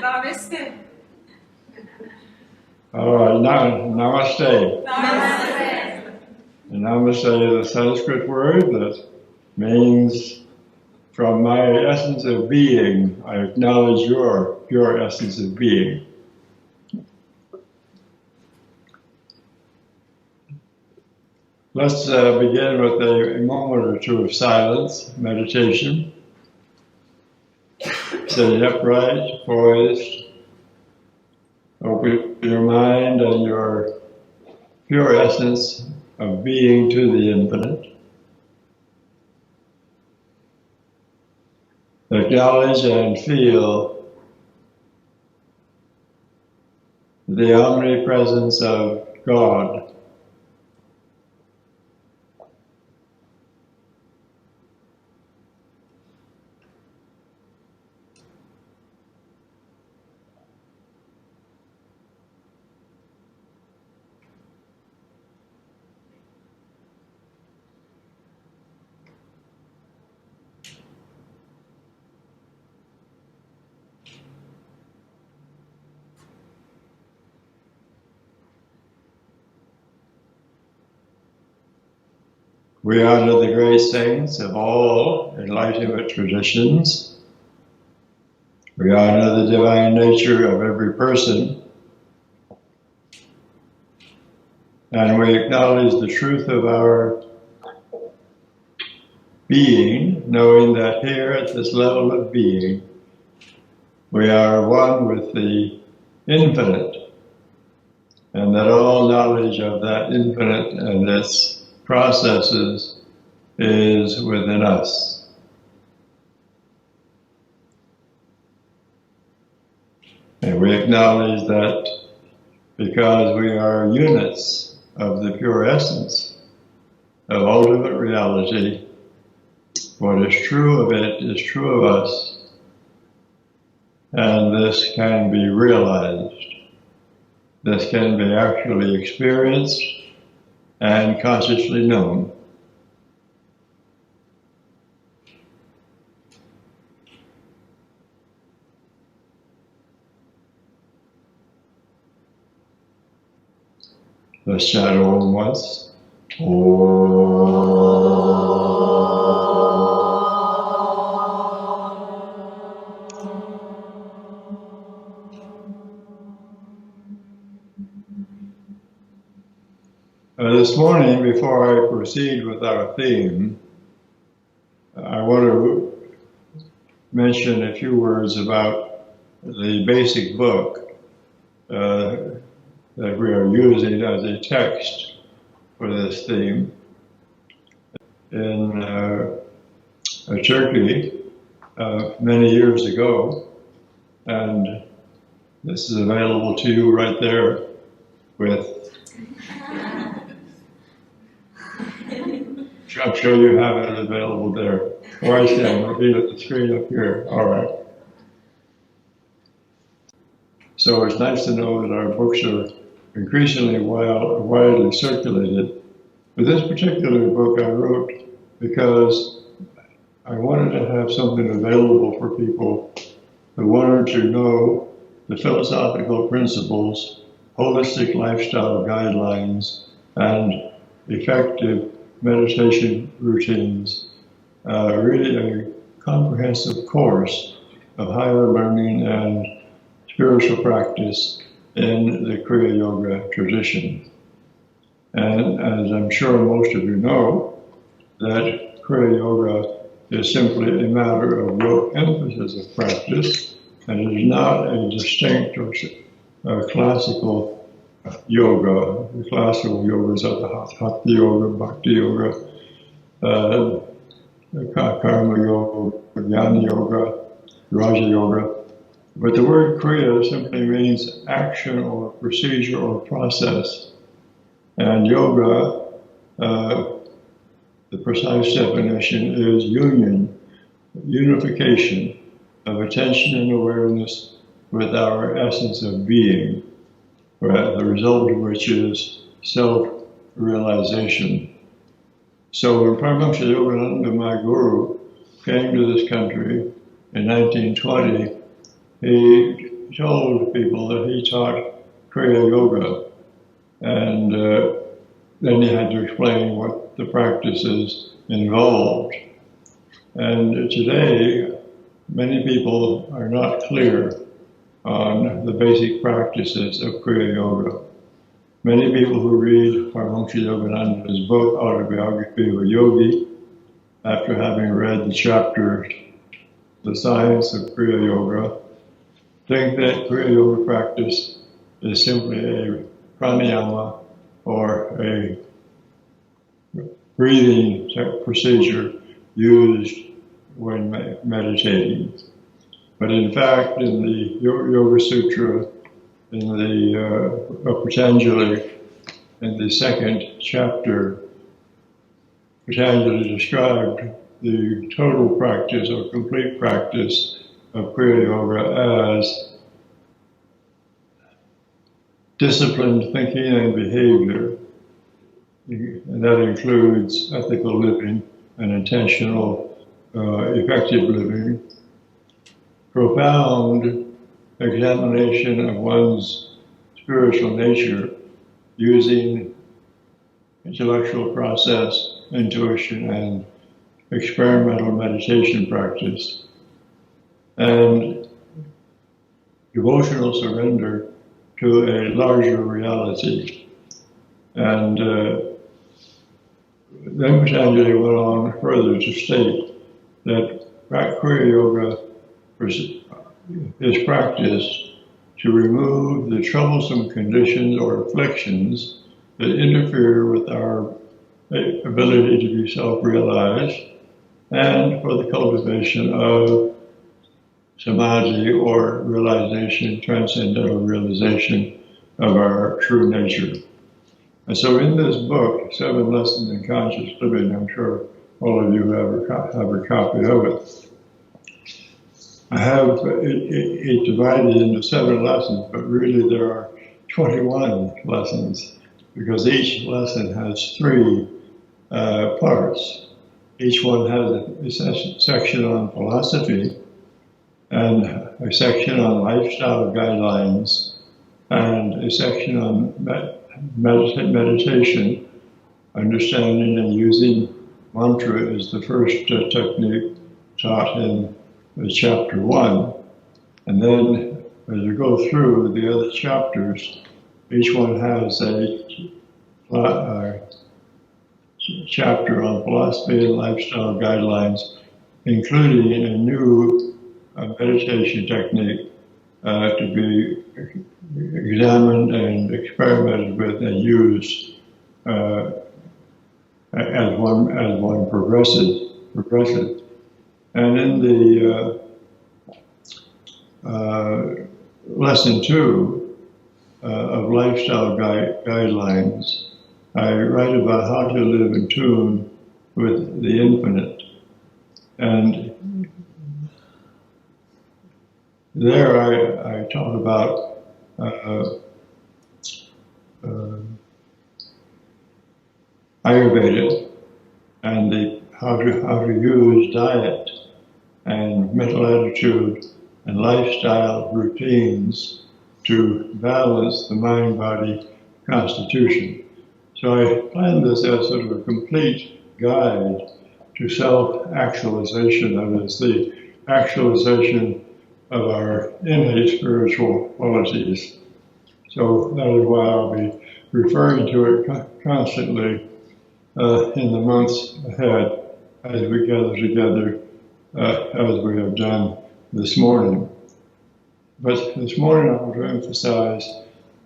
Namaste. All right, now, namaste. Namaste. And namaste is a Sanskrit word that means, from my essence of being, I acknowledge your pure essence of being. Let's begin with a moment or two of silence, meditation. Sitting upright, poised. Open your mind and your pure essence of being to the infinite. Acknowledge and feel the omnipresence of God. We honor the great saints of all enlightenment traditions. We honor the divine nature of every person. And we acknowledge the truth of our being, knowing that here at this level of being, we are one with the infinite, and that all knowledge of that infinite and its processes is within us. And we acknowledge that because we are units of the pure essence of ultimate reality, what is true of it is true of us, and this can be realized. This can be actually experienced and consciously known. Let's chant Om once. This morning, before I proceed with our theme, I want to mention a few words about the basic book that we are using as a text for this theme. In Turkey many years ago, and this is available to you right there with, I'm sure you have it available there. Or I can, I'll be at the screen up here. All right. So it's nice to know that our books are increasingly widely circulated. But this particular book I wrote because I wanted to have something available for people who wanted to know the philosophical principles, holistic lifestyle guidelines, and effective meditation routines, really a comprehensive course of higher learning and spiritual practice in the Kriya Yoga tradition. And as I'm sure most of you know, that Kriya Yoga is simply a matter of low emphasis of practice, and it is not a distinct or classical yoga. The classical yogas are the Hatha Yoga, Bhakti Yoga, Karma Yoga, Jnana Yoga, Raja Yoga. But the word Kriya simply means action or procedure or process. And yoga, the precise definition is unification of attention and awareness with our essence of being, the result of which is self-realization. So when Paramahansa Yogananda, my guru, came to this country in 1920, he told people that he taught Kriya Yoga, and then he had to explain what the practices involved. And today, many people are not clear on the basic practices of Kriya Yoga. Many people who read Paramahansa Yogananda's book, Autobiography of a Yogi, after having read the chapter, The Science of Kriya Yoga, think that Kriya Yoga practice is simply a pranayama or a breathing procedure used when meditating. But in fact, in the Yoga Sutra, in the Patanjali, in the second chapter, Patanjali described the total practice or complete practice of Kriya Yoga as disciplined thinking and behavior. And that includes ethical living and intentional, effective living, profound examination of one's spiritual nature using intellectual process, intuition, and experimental meditation practice, and devotional surrender to a larger reality. And then Patanjali went on further to state that Kriya Yoga is practiced to remove the troublesome conditions or afflictions that interfere with our ability to be self-realized, and for the cultivation of samadhi or realization, transcendental realization of our true nature. And so in this book, 7 Lessons in Conscious Living, I'm sure all of you have a copy of it. I have it divided into 7 lessons, but really there are 21 lessons, because each lesson has 3 parts. Each one has a section on philosophy, and a section on lifestyle guidelines, and a section on meditation, understanding and using mantra is the first technique taught in chapter 1. And then as you go through the other chapters, each one has a chapter on philosophy and lifestyle guidelines, including a new meditation technique to be examined and experimented with and used as one progresses. And in the lesson 2 of lifestyle guidelines, I write about how to live in tune with the infinite. And there I talk about Ayurveda and how to use diet and mental attitude and lifestyle routines to balance the mind-body constitution. So I planned this as sort of a complete guide to self-actualization, that is, the actualization of our innate spiritual qualities. So that is why I'll be referring to it constantly in the months ahead as we gather together as we have done this morning. But this morning I want to emphasize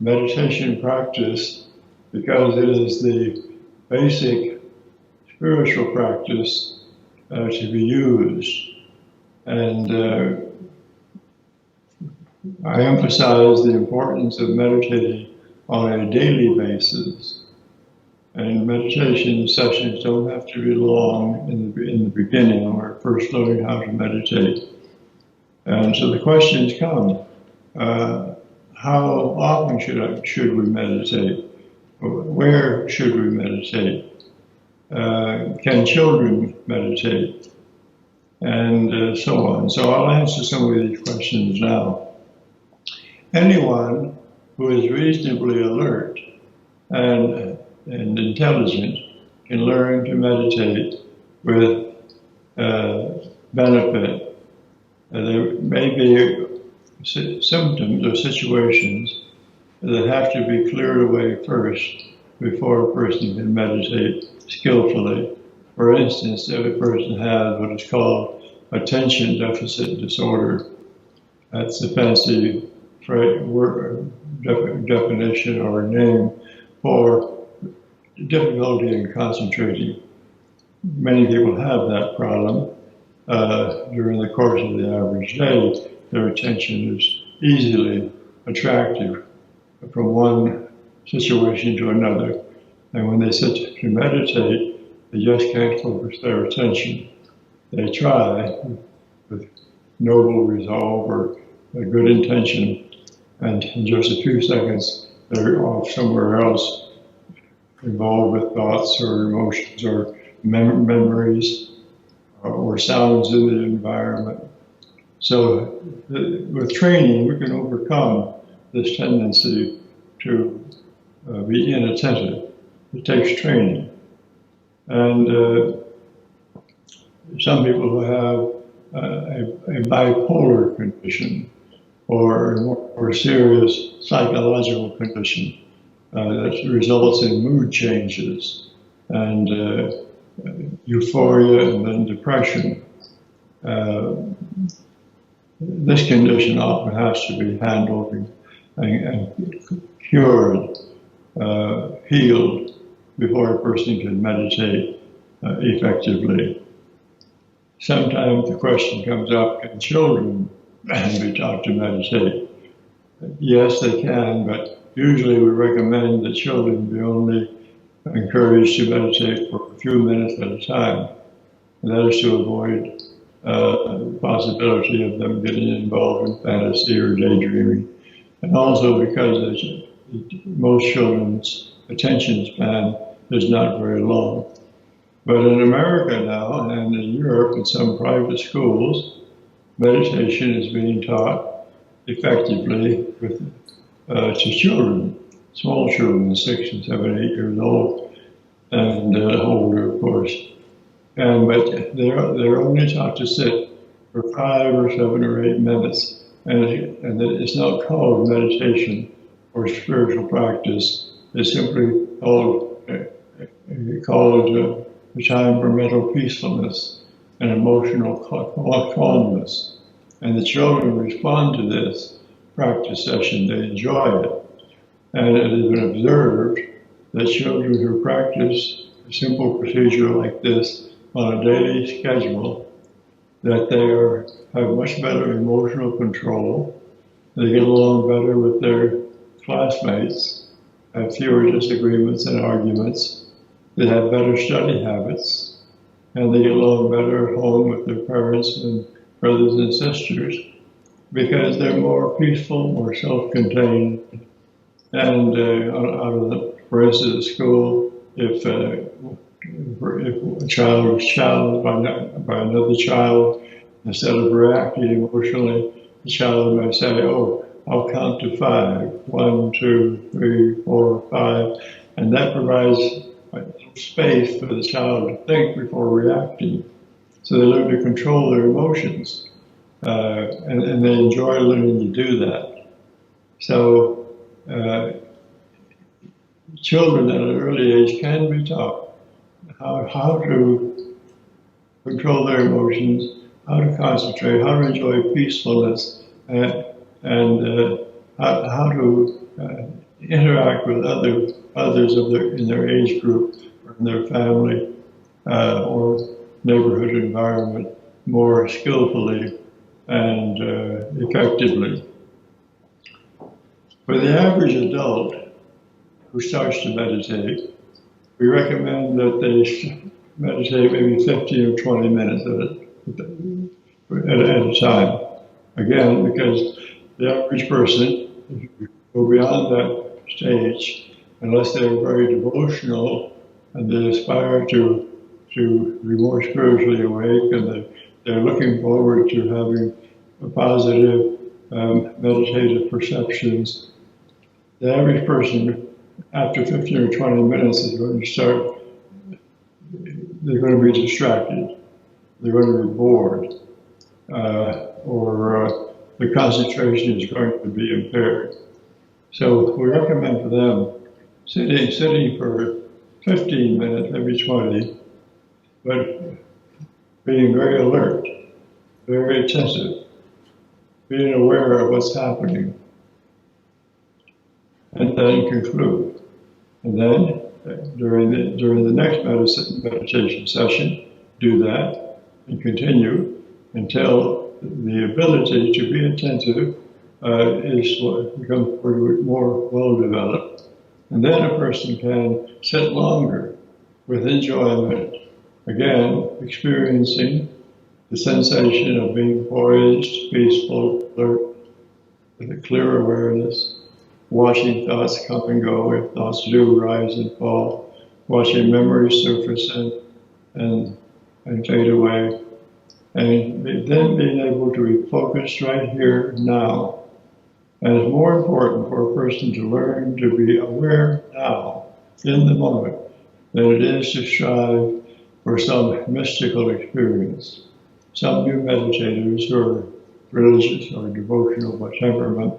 meditation practice because it is the basic spiritual practice to be used. And I emphasize the importance of meditating on a daily basis. And meditation sessions don't have to be long in the beginning when we're first learning how to meditate. And so the questions come, how often should we meditate? Where should we meditate? Can children meditate? And so on. So I'll answer some of these questions now. anyone who is reasonably alert and intelligent can learn to meditate with benefit. There may be symptoms or situations that have to be cleared away first before a person can meditate skillfully. For instance, if a person has what is called attention deficit disorder, that's a fancy definition or name for difficulty in concentrating. Many people have that problem. During the course of the average day, their attention is easily attracted from one situation to another. And when they sit to meditate, they just can't focus their attention. They try with noble resolve or a good intention, and in just a few seconds, they're off somewhere else, involved with thoughts or emotions or memories or sounds in the environment. So with training, we can overcome this tendency to be inattentive. It takes training. And some people who have a bipolar condition or a more serious psychological condition that results in mood changes and euphoria and then depression. This condition often has to be handled and cured, healed, before a person can meditate effectively. Sometimes the question comes up, can children be taught to meditate? Yes, they can, but usually we recommend that children be only encouraged to meditate for a few minutes at a time. And that is to avoid the possibility of them getting involved in fantasy or daydreaming. And also because most children's attention span is not very long. But in America now, and in Europe, in some private schools, meditation is being taught effectively to children, small children, 6 and 7, 8 years old, and older, of course. But they're only taught to sit for 5 or 7 or 8 minutes, and it's not called meditation or spiritual practice. It's simply called a time for mental peacefulness and emotional calmness. And the children respond to this practice session, they enjoy it. And it has been observed that children who practice a simple procedure like this on a daily schedule, that they have much better emotional control, they get along better with their classmates, have fewer disagreements and arguments, they have better study habits, and they get along better at home with their parents and brothers and sisters, because they're more peaceful, more self-contained, and for instance, at school, if a child is challenged by another child, instead of reacting emotionally, the child may say, "Oh, I'll count to 5. 1, 2, 3, 4, 5," and that provides space for the child to think before reacting. So they learn to control their emotions, and they enjoy learning to do that. So children at an early age can be taught how to control their emotions, how to concentrate, how to enjoy peacefulness, and how to interact with others in their age group or in their family or neighborhood environment more skillfully and effectively. For the average adult who starts to meditate, we recommend that they meditate maybe 15 or 20 minutes at a time. Again, because the average person, if you go beyond that stage, unless they're very devotional and they aspire to be more spiritually awake and they're looking forward to having a positive meditative perceptions. The average person, after 15 or 20 minutes, is going to start, they're going to be distracted, they're going to be bored, or the concentration is going to be impaired. So we recommend for them sitting for 15 minutes, maybe 20, but being very alert, very attentive, being aware of what's happening, and then conclude. And then during the next meditation session, do that and continue until the ability to be attentive becomes more well developed. And then a person can sit longer with enjoyment, again experiencing the sensation of being poised, peaceful, alert, with a clear awareness, watching thoughts come and go, if thoughts do rise and fall, watching memories surface and fade away, and then being able to be focused right here now. And it's more important for a person to learn to be aware now, in the moment, than it is to strive for some mystical experience. Some new meditators who are religious or devotional by temperament,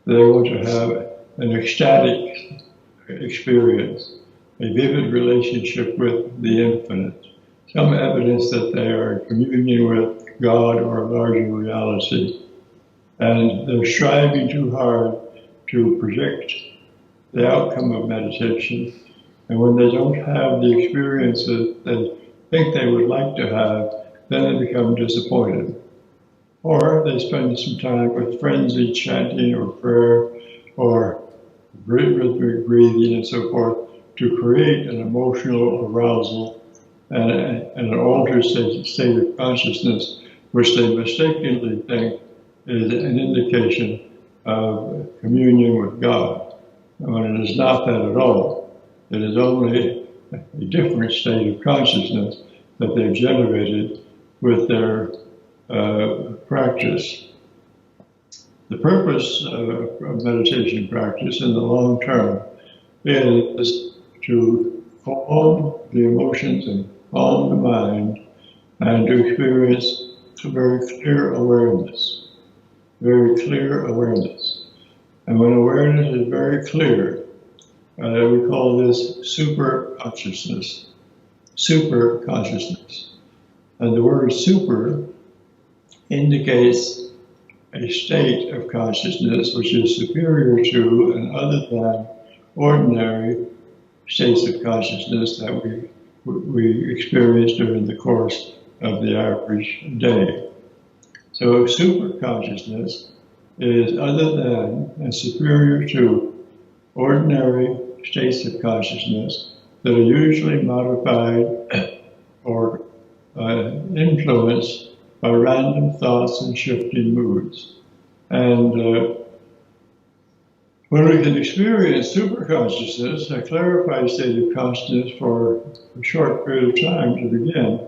they want to have an ecstatic experience, a vivid relationship with the infinite, some evidence that they are communing with God or a larger reality. And they're striving too hard to predict the outcome of meditation. And when they don't have the experiences they think they would like to have, then they become disappointed. Or they spend some time with frenzied chanting or prayer or rhythmic breathing and so forth to create an emotional arousal and an altered state of consciousness, which they mistakenly think is an indication of communion with God, when it is not that at all. It is only a different state of consciousness that they've generated with their practice. The purpose of meditation practice in the long term is to calm the emotions and calm the mind and to experience a very clear awareness. Very clear awareness. And when awareness is very clear, we call this super consciousness. Super consciousness. And the word super indicates a state of consciousness which is superior to and other than ordinary states of consciousness that we experience during the course of the average day. So super consciousness is other than and superior to ordinary states of consciousness that are usually modified or influenced by random thoughts and shifting moods. And when we can experience superconsciousness, a clarified state of consciousness for a short period of time to begin,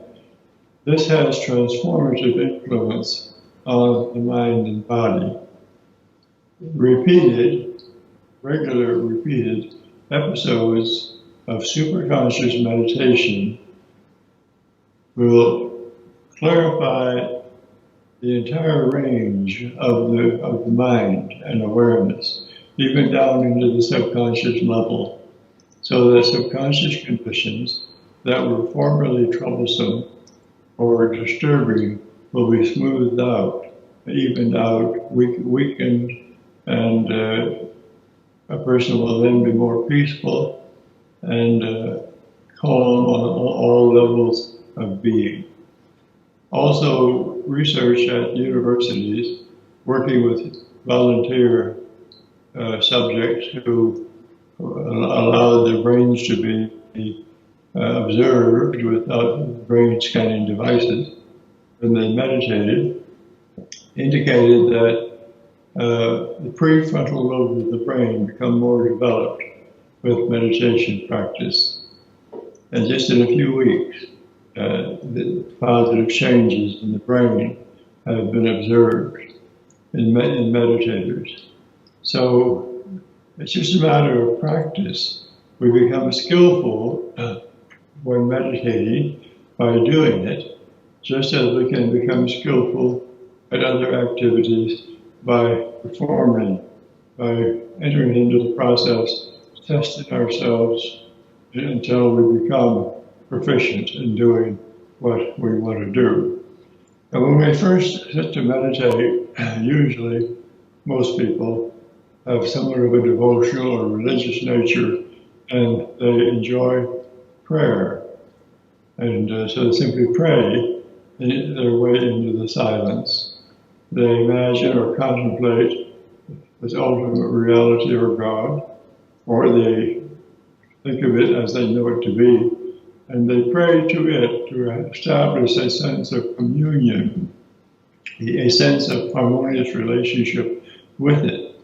this has transformative influence on the mind and body. Regular repeated episodes of superconscious meditation will clarify the entire range of the mind and awareness, even down into the subconscious level. So the subconscious conditions that were formerly troublesome or disturbing will be smoothed out, evened out, weakened, and a person will then be more peaceful and calm on all levels of being. Also, research at universities working with volunteer subjects who allow their brains to be observed without brain scanning devices when they meditated, indicated that the prefrontal lobes of the brain become more developed with meditation practice. And just in a few weeks, the positive changes in the brain have been observed. in meditators. So it's just a matter of practice. We become skillful when meditating by doing it, just as we can become skillful at other activities by performing, by entering into the process, testing ourselves until we become proficient in doing what we want to do. And when we first sit to meditate, usually most people have somewhat of a devotional or religious nature, and they enjoy prayer. And so they simply pray their way into the silence. They imagine or contemplate this ultimate reality or God, or they think of it as they know it to be, and they pray to it to establish a sense of communion, a sense of harmonious relationship with it.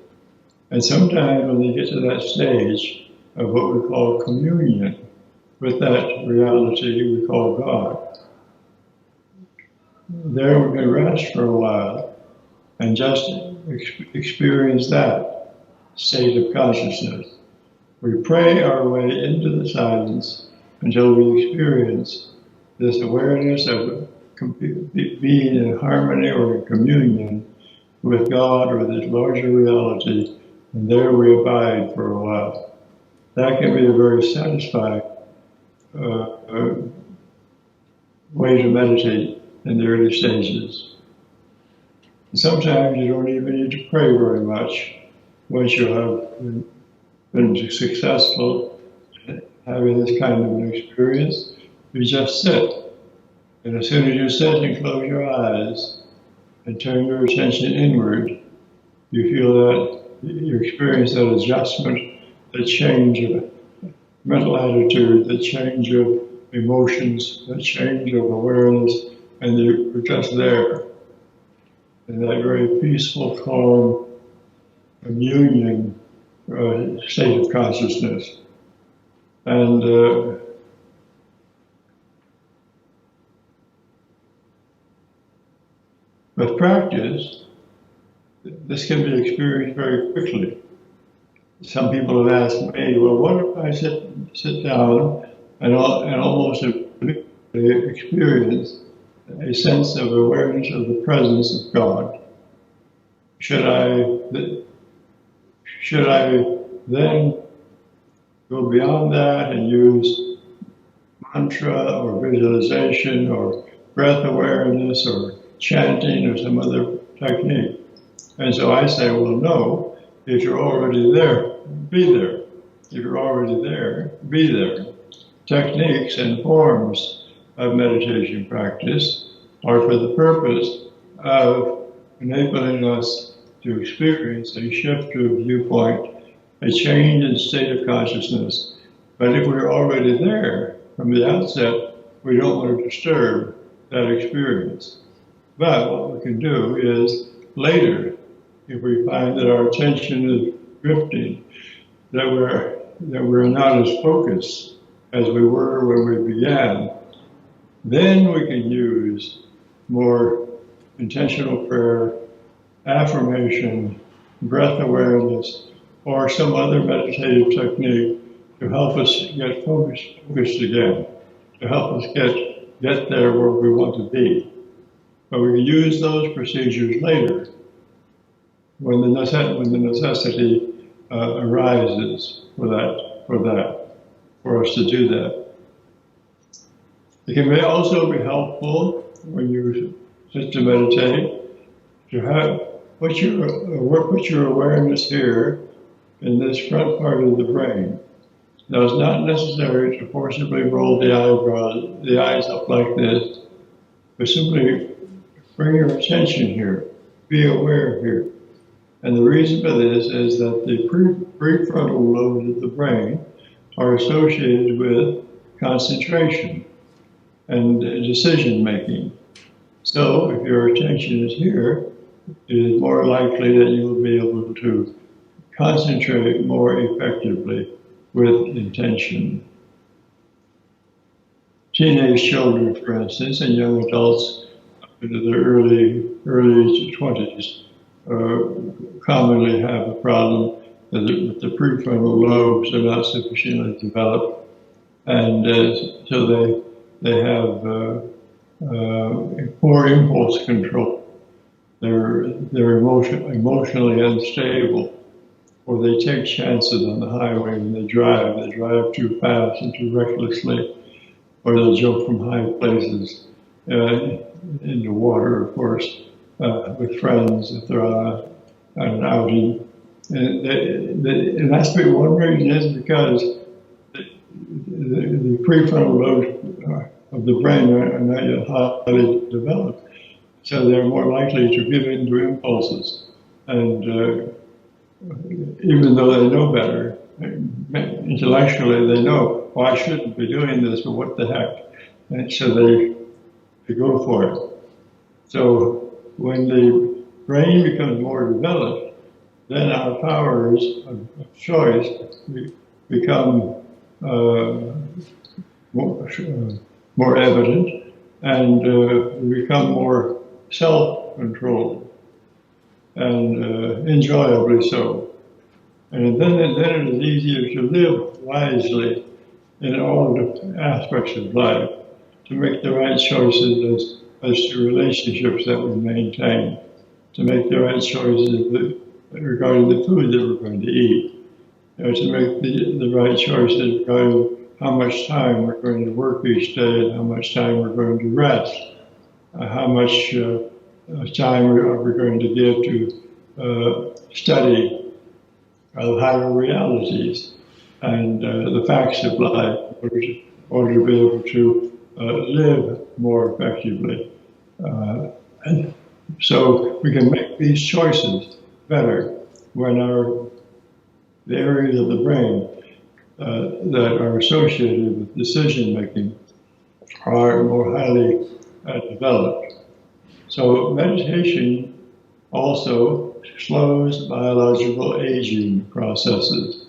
And sometimes when they get to that stage of what we call communion with that reality we call God, there we can rest for a while and just experience that state of consciousness. We pray our way into the silence until we experience this awareness of being in harmony or in communion with God or this larger reality, and there we abide for a while. That can be a very satisfying way to meditate in the early stages. And sometimes you don't even need to pray very much once you have been successful in having this kind of an experience. You just sit. And as soon as you sit and close your eyes and turn your attention inward, you feel that you experience that adjustment, the change of mental attitude, the change of emotions, the change of awareness, and you're just there in that very peaceful, calm, communion state of consciousness. And with practice, this can be experienced very quickly. Some people have asked me, well, what if I sit down and almost immediately experience a sense of awareness of the presence of God? Should I then go beyond that and use mantra or visualization or breath awareness or chanting or some other technique? And so I say, well, no, if you're already there, be there. If you're already there, be there. Techniques and forms of meditation practice are for the purpose of enabling us to experience a shift of viewpoint, a change in state of consciousness. But if we're already there from the outset, we don't want to disturb that experience. But what we can do is later, if we find that our attention is drifting, that we're not as focused as we were when we began, then we can use more intentional prayer, affirmation, breath awareness, or some other meditative technique to help us get focused again, to help us get there where we want to be. But we can use those procedures later when the necessity arises for us to do that. It can also be helpful when you sit to meditate to put your awareness here in this front part of the brain. Now, it's not necessary to forcibly roll the eyes up like this, but simply bring your attention here, be aware here. And the reason for this is that the prefrontal lobes of the brain are associated with concentration and decision making. So if your attention is here, it is more likely that you will be able to concentrate more effectively with intention. Teenage children, for instance, and young adults up into their early 20s commonly have a problem that the prefrontal lobes are not sufficiently developed, and so they have poor impulse control. They're emotionally unstable, or they take chances on the highway when they drive. They drive too fast and too recklessly, or they'll jump from high places into water, of course, with friends if they're on an outing. And that's one reason is because the prefrontal lobes of the brain are not yet highly developed. So they're more likely to give in to impulses. And even though they know better, intellectually they know, oh, I shouldn't be doing this, but what the heck? And so they go for it. So when the brain becomes more developed, then our powers of choice become more evident, and we become more self-controlled, and enjoyably so. And then it is easier to live wisely in all the aspects of life, to make the right choices as to relationships that we maintain, to make the right choices regarding the food that we're going to eat, to make the right choices regarding how much time we're going to work each day and how much time we're going to rest, how much time are we going to give to study higher realities and the facts of life in order to be able to live more effectively. And so we can make these choices better when the areas of the brain that are associated with decision making are more highly developed. So meditation also slows biological aging processes.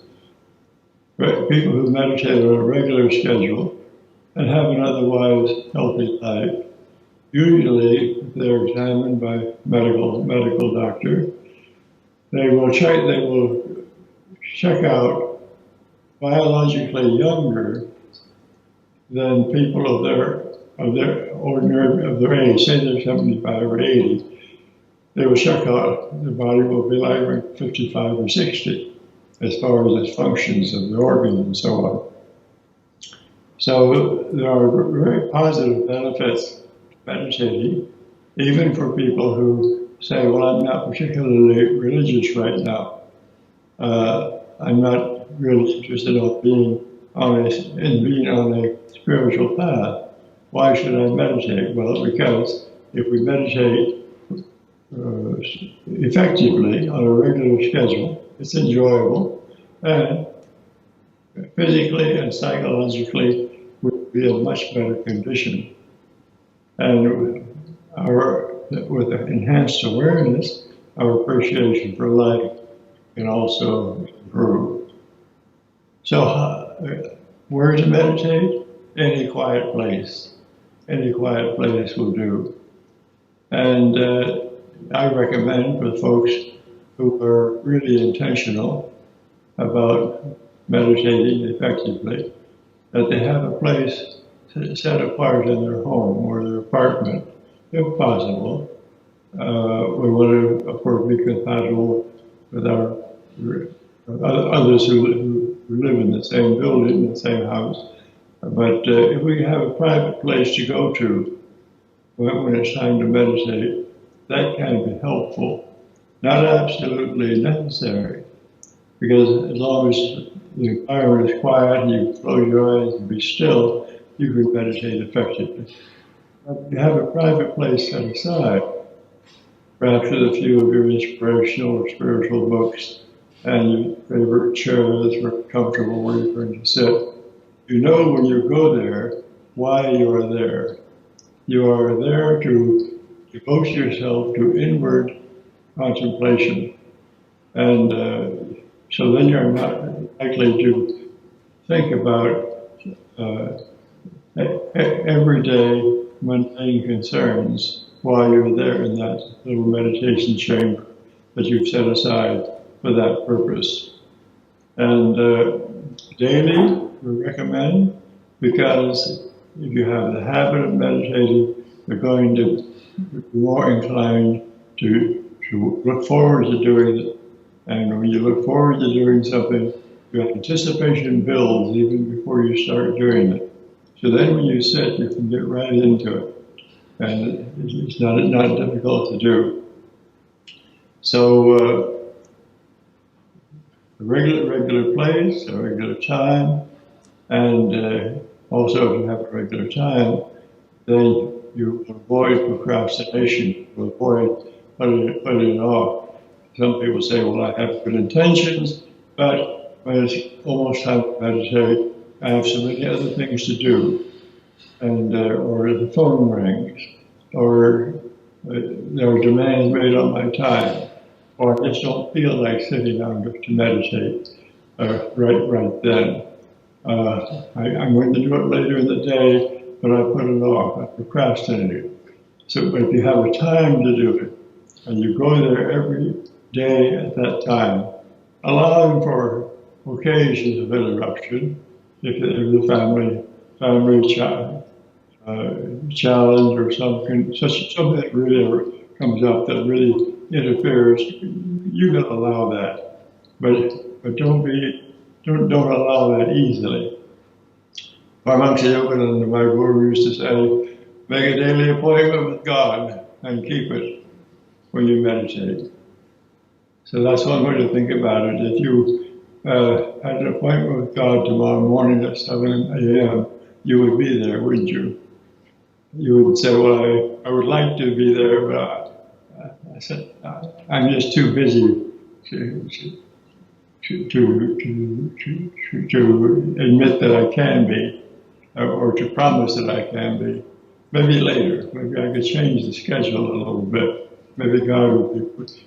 People who meditate on a regular schedule and have an otherwise healthy life, usually if they're examined by medical doctor, they will check out biologically younger than people of their age. Say they're 75 or 80, they will check out their body will be like 55 or 60 as far as its functions of the organs and so on. So there are very positive benefits to meditating, even for people who say, well, I'm not particularly religious right now. I'm not really interested in being on a spiritual path. Why should I meditate? Well, because if we meditate effectively on a regular schedule, it's enjoyable, and physically and psychologically we'll be in much better condition. And with enhanced awareness, our appreciation for life can also improve. So where to meditate? Any quiet place. Any quiet place will do. And I recommend for folks who are really intentional about meditating effectively, that they have a place set apart in their home or their apartment, if possible. We want to, of course, be compatible with our others who live in the same building, the same house. But if we have a private place to go to when it's time to meditate, that can be helpful. Not absolutely necessary, because as long as the environment is quiet and you close your eyes and be still, you can meditate effectively. But you have a private place set aside, perhaps with a few of your inspirational or spiritual books and your favorite chair that's very comfortable where you're going to sit. You know when you go there why you are there. You are there to devote yourself to inward contemplation. And so then you're not likely to think about everyday mundane concerns while you're there in that little meditation chamber that you've set aside for that purpose. And daily, we recommend, because if you have the habit of meditating, you're going to be more inclined to look forward to doing it. And when you look forward to doing something, your anticipation builds even before you start doing it. So then when you sit, you can get right into it. And it's not difficult to do. So a regular place, a regular time, and also if you have a regular time, then you avoid procrastination, you avoid putting it off. Some people say, well, I have good intentions, but when it's almost time to meditate, I have so many other things to do. And or the phone rings, or there are demands made on my time, or I just don't feel like sitting down to meditate right then. I'm going to do it later in the day, but I put it off, I procrastinate it. So if you have a time to do it, and you go there every day at that time, allowing for occasions of interruption, if the family challenge or something that really comes up that really interferes, you can allow that, but don't allow that easily. Our monks in EUGENE, my guru used to say, make a daily appointment with God and keep it when you meditate. So that's one way to think about it. If you had an appointment with God tomorrow morning at 7 a.m., you would be there, wouldn't you? You would say, well, I would like to be there, but I said, I'm just too busy to admit that I can be, or to promise that I can be. Maybe later, maybe I could change the schedule a little bit. Maybe God would be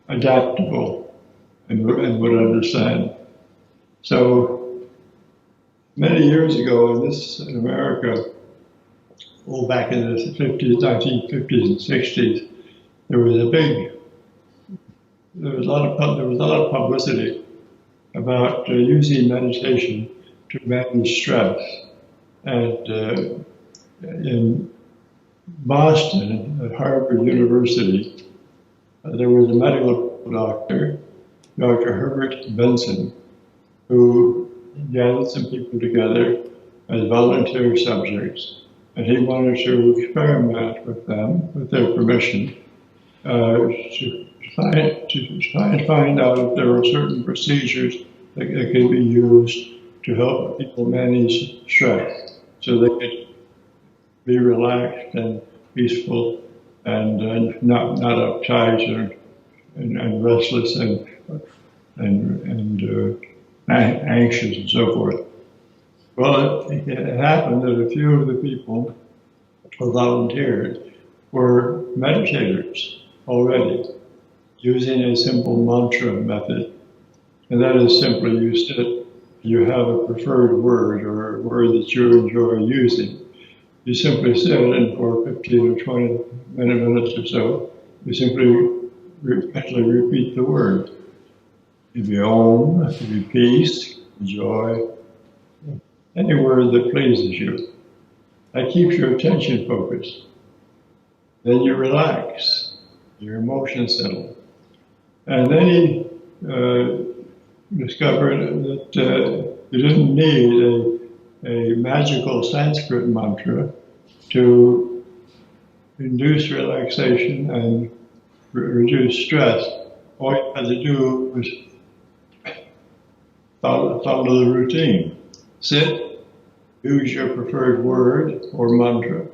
adaptable and would understand. So many years ago, in America, back in the 50s, 1950s and 60s, there was a lot of publicity about using meditation to manage stress. And in Boston, at Harvard University, there was a medical doctor, Dr. Herbert Benson, who gathered some people together as volunteer subjects, and he wanted to experiment with them, with their permission, to find out if there were certain procedures that could be used to help people manage stress, so they could be relaxed and peaceful and not uptight and restless and anxious and so forth. Well, it happened that a few of the people who volunteered were meditators already, using a simple mantra method. And that is simply you have a preferred word or a word that you enjoy using. You simply sit, and for 15 or 20 minutes or so, you simply mentally repeat the word. It could be Om, it could be peace, joy, any word that pleases you. That keeps your attention focused. Then you relax, your emotions settle. And then he discovered that you didn't need a magical Sanskrit mantra to induce relaxation and reduce stress. All you had to do was follow the routine. Sit, use your preferred word or mantra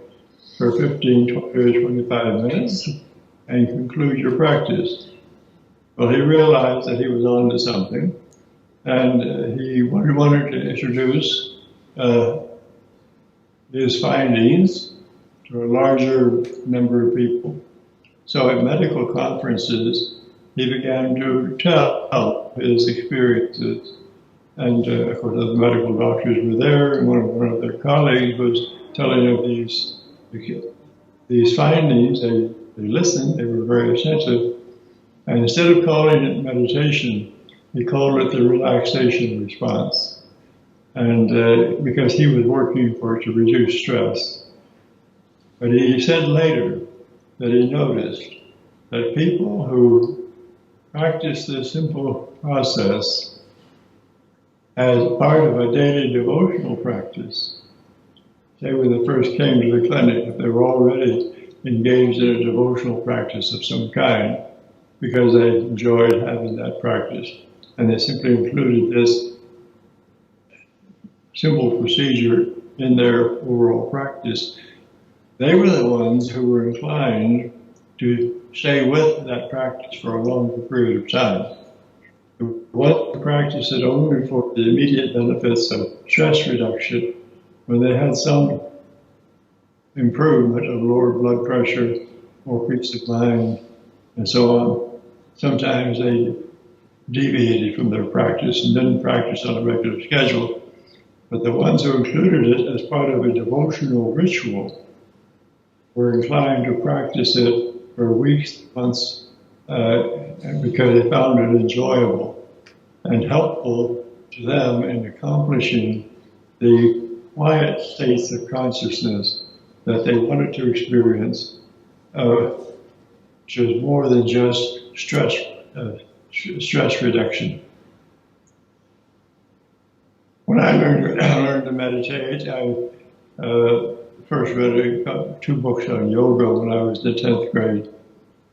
for 15, 20, or 25 minutes, and conclude your practice. Well, he realized that he was on to something, and he wanted to introduce his findings to a larger number of people. So at medical conferences, he began to tell his experiences. And of course, the medical doctors were there, and one of their colleagues was telling of these findings. They listened, they were very attentive, And instead of calling it meditation, he called it the relaxation response. And because he was working for it to reduce stress. But he said later that he noticed that people who practice this simple process as part of a daily devotional practice, say when they first came to the clinic, if they were already engaged in a devotional practice of some kind, because they enjoyed having that practice, and they simply included this simple procedure in their overall practice, they were the ones who were inclined to stay with that practice for a longer period of time. What practice it only for the immediate benefits of stress reduction, when they had some improvement of lower blood pressure, more peace of mind, and so on. Sometimes they deviated from their practice and didn't practice on a regular schedule. But the ones who included it as part of a devotional ritual were inclined to practice it for weeks, months, because they found it enjoyable and helpful to them in accomplishing the quiet states of consciousness that they wanted to experience, which was more than just stress reduction. When I learned to meditate, I first read 2 books on yoga when I was in the 10th grade.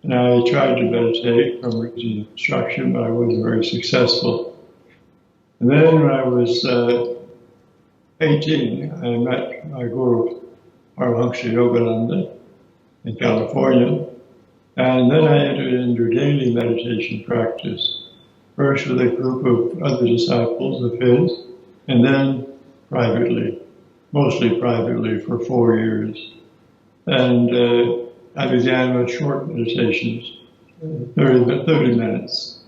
And I tried to meditate from reading instruction, but I wasn't very successful. And then when I was 18, I met my guru, Paramahansa Yogananda, in California. And then I entered into daily meditation practice, first with a group of other disciples of his, and then privately, mostly privately for 4 years. And I began with short meditations, 30 minutes,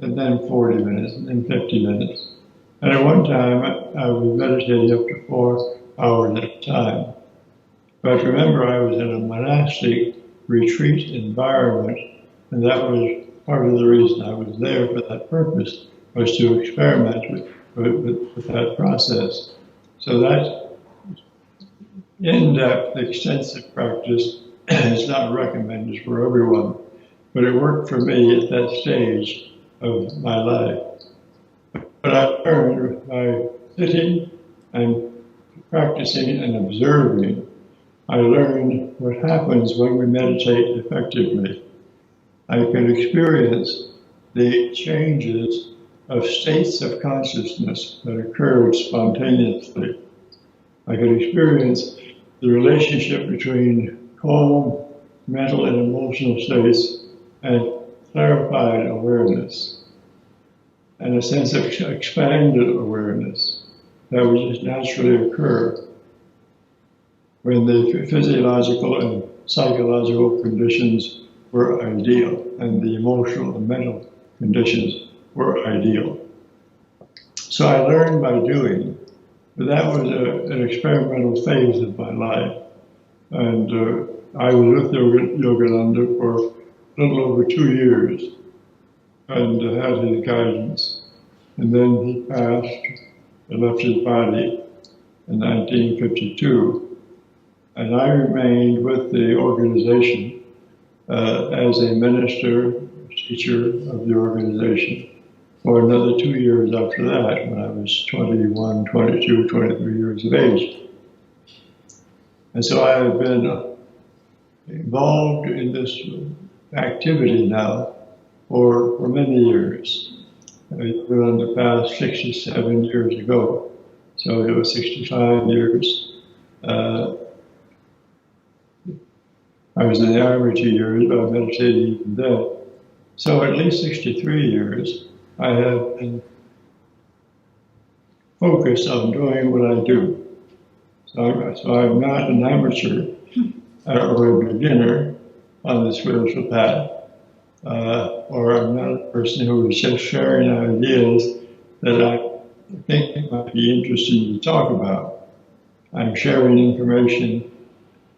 and then 40 minutes, and then 50 minutes. And at one time, I was meditating up to 4 hours at a time. But remember, I was in a monastic retreat environment, and that was part of the reason I was there for that purpose, was to experiment with that process. So that in-depth, extensive practice is not recommended for everyone, but it worked for me at that stage of my life. But I learned by sitting and practicing and observing, I learned what happens when we meditate effectively. I can experience the changes of states of consciousness that occurred spontaneously. I could experience the relationship between calm mental and emotional states and clarified awareness, and a sense of expanded awareness that would just naturally occur when the physiological and psychological conditions were ideal and the emotional and mental conditions were ideal. So I learned by doing, but that was an experimental phase of my life. And I was with Yogananda for a little over 2 years and had his guidance. And then he passed and left his body in 1952. And I remained with the organization as a minister, teacher of the organization for another 2 years after that, when I was 21, 22, 23 years of age. And so I have been involved in this activity now for many years. Yogananda passed 67 years ago, so it was 65 years. I was in the Army 2 years, but I meditated even then. So at least 63 years, I have been focused on doing what I do. So I'm not an amateur or a beginner on the spiritual path, or I'm not a person who is just sharing ideas that I think might be interesting to talk about. I'm sharing information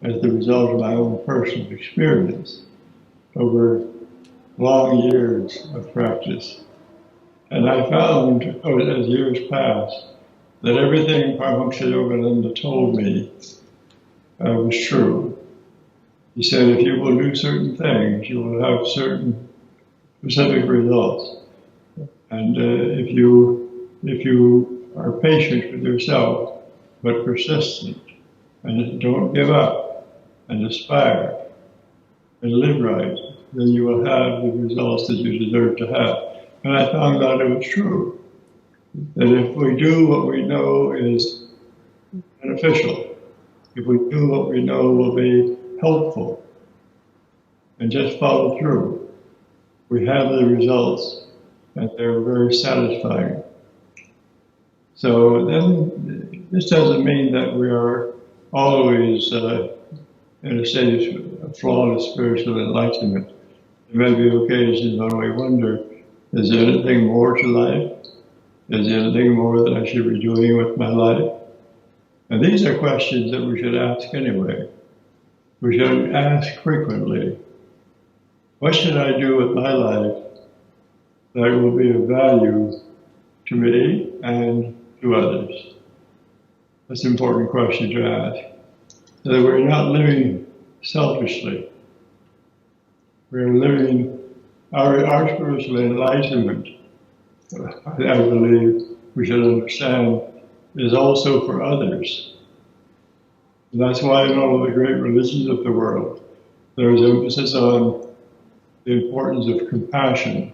as the result of my own personal experience over long years of practice. And I found, as years passed, that everything EUGENE told me was true. He said, if you will do certain things, you will have certain specific results. And if you are patient with yourself, but persistent, and don't give up, and aspire, and live right, then you will have the results that you deserve to have. And I found out it was true, that if we do what we know is beneficial, if we do what we know will be helpful, and just follow through, we have the results, and they're very satisfying. So then, this doesn't mean that we are always in a state of flawless spiritual enlightenment. There may be occasions when we wonder, is there anything more to life? Is there anything more that I should be doing with my life? And these are questions that we should ask anyway. We should ask frequently, what should I do with my life that will be of value to me and to others? That's an important question to ask. So that we're not living selfishly. We're living our spiritual enlightenment, I believe we should understand, is also for others. And that's why in all of the great religions of the world, there is emphasis on the importance of compassion,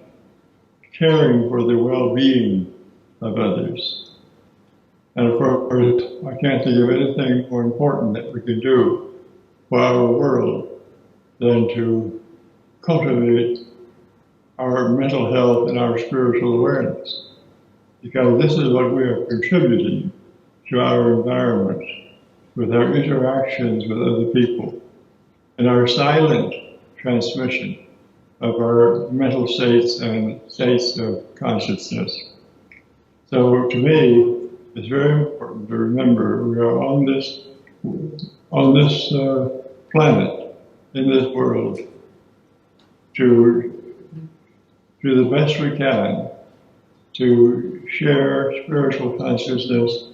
caring for the well-being of others. And of course, I can't think of anything more important that we can do for our world than to cultivate our mental health and our spiritual awareness. Because this is what we are contributing to our environment with our interactions with other people and our silent transmission of our mental states and states of consciousness. So to me, it's very important to remember we are on this planet, in this world, to do the best we can to share spiritual consciousness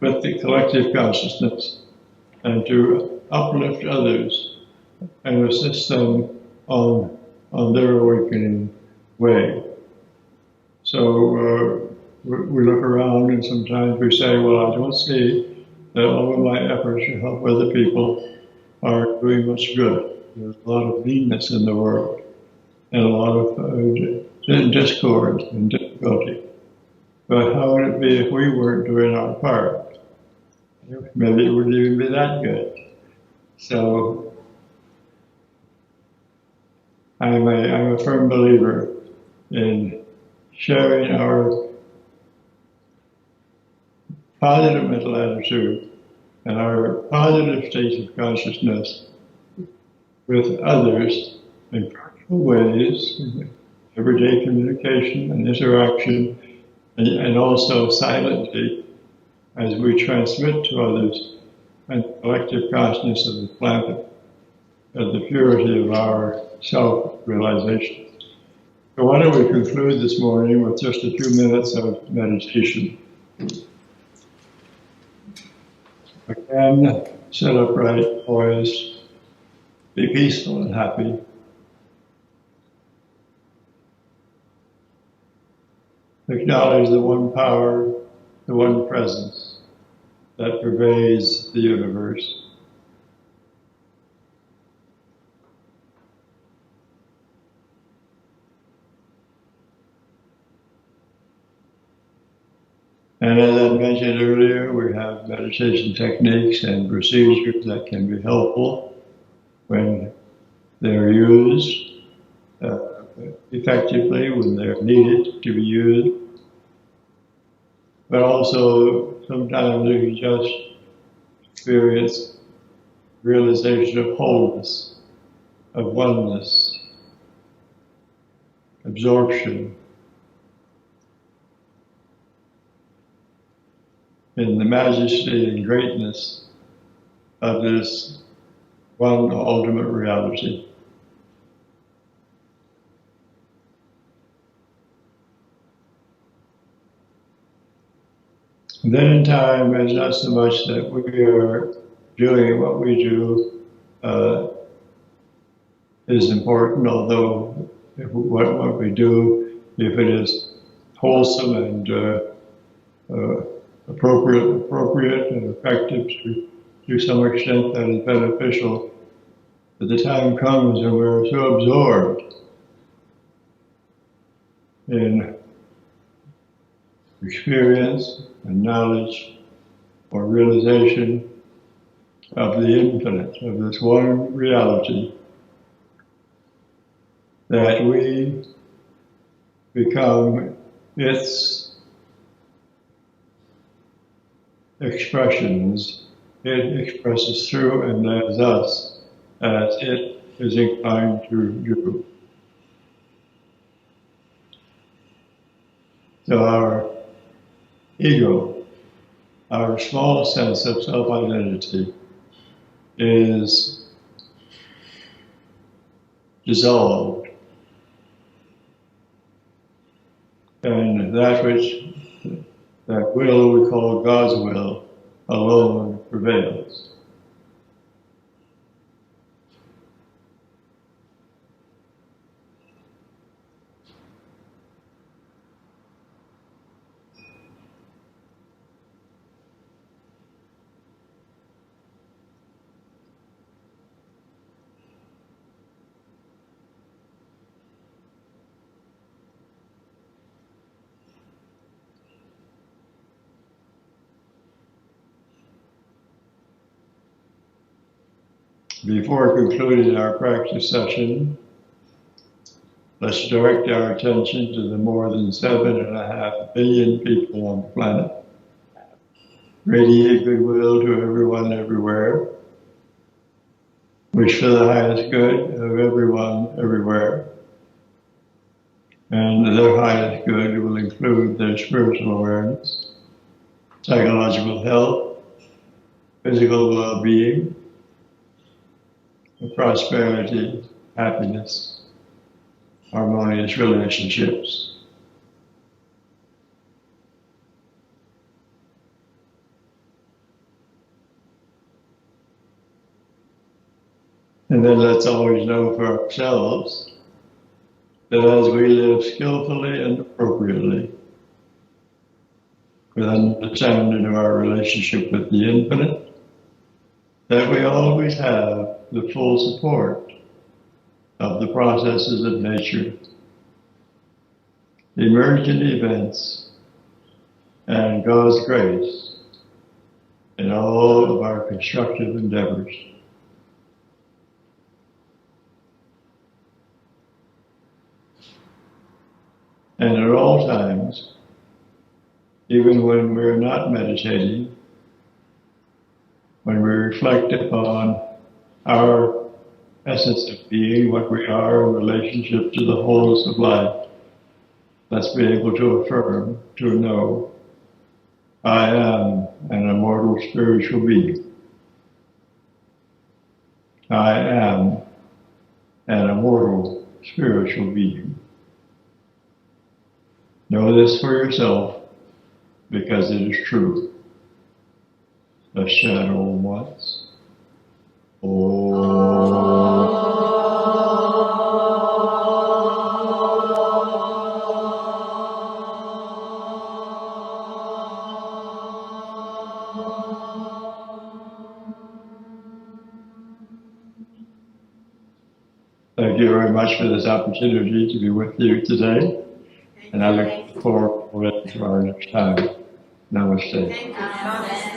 with the collective consciousness and to uplift others and assist them on their awakening way. So we look around and sometimes we say, well, I don't see that all of my efforts to help other people are doing much good. There's a lot of meanness in the world and a lot of discord and difficulty. But how would it be if we weren't doing our part? Maybe it wouldn't even be that good. So I'm a firm believer in sharing our positive mental attitude and our positive state of consciousness with others in practical ways, everyday communication and interaction, and also silently as we transmit to others and collective consciousness of the planet, the purity of our self-realization. So why don't we conclude this morning with just a few minutes of meditation. Again, sit upright, poised, be peaceful and happy. Acknowledge the one power, the one presence that pervades the universe. And as I mentioned earlier, we have meditation techniques and procedures that can be helpful when they're used effectively, when they're needed to be used. But also, sometimes we can just experience realization of wholeness, of oneness, absorption in the majesty and greatness of this one ultimate reality. then in time, it's not so much that we are doing what we do is important, although what we do, if it is wholesome and appropriate and effective to some extent, that is beneficial. But the time comes when we're so absorbed in experience and knowledge or realization of the infinite, of this one reality, that we become its expressions. It expresses through and as us, as it is inclined to do. So our ego, our small sense of self-identity, is dissolved. And that will we call God's will alone prevails. Before concluding our practice session, let's direct our attention to the more than 7.5 billion people on the planet. Radiate goodwill to everyone everywhere. Wish for the highest good of everyone everywhere. And their highest good will include their spiritual awareness, psychological health, physical well-being, prosperity, happiness, harmonious relationships. And then let's always know for ourselves that as we live skillfully and appropriately, with understanding of our relationship with the infinite, that we always have the full support of the processes of nature, emergent events, and God's grace in all of our constructive endeavors. And at all times, even when we're not meditating, when we reflect upon our essence of being, what we are in relationship to the wholeness of life, let's be able to affirm, to know, I am an immortal spiritual being. I am an immortal spiritual being. Know this for yourself, because it is true. Let's chant Om once. Om. Thank you very much for this opportunity to be with you today. And I look forward to our next time. Namaste.